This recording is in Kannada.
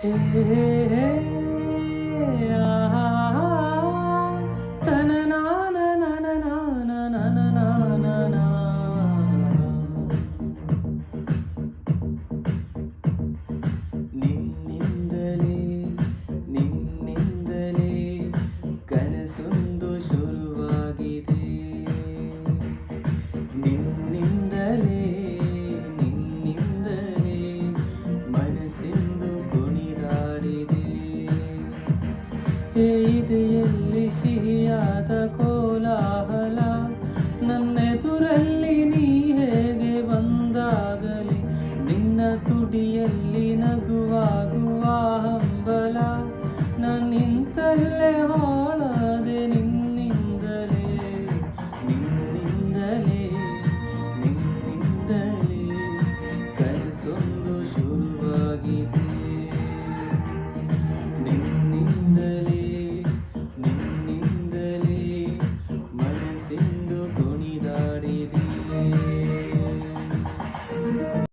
ಹೇ ಹೇ ಹೇ ಆಹಾ ತನನಾನ ನನನಾನ ನನನಾನ ನಿನ್ನಿಂದಲೇ ನಿನ್ನಿಂದಲೇ ಕನಸೊಂದು ಶುರುವಾಗಿದೆ. ನಿನ್ನಿಂದಲೇ ನಿನ್ನಿಂದಲೇ ಮನಸ್ಸೆಂದು ಕುಣಿದಾಡಿದೆ. ಇದೆಯಲ್ಲಿ ಸಿಹಿಯಾದ ಕೋಲಾಹಲ, ನನ್ನೆದುರಲ್ಲಿ ನೀ ಹೇಗೆ ಬಂದಾಗಲೇ ನಿನ್ನ ತುಡಿಯಲ್ಲಿ ನಗುವಾಗುವ ಹಂಬಲ. ನನ್ನಿಂತಲ್ಲೇ ಹಾಳಾದೆ ನಿನ್ನಿಂದಲೇ ನಿನ್ನಿಂದಲೇ ನಿನ್ನಿಂದಲೇ ಕನಸೊಂದು ಶುರುವಾಗಿದೆ.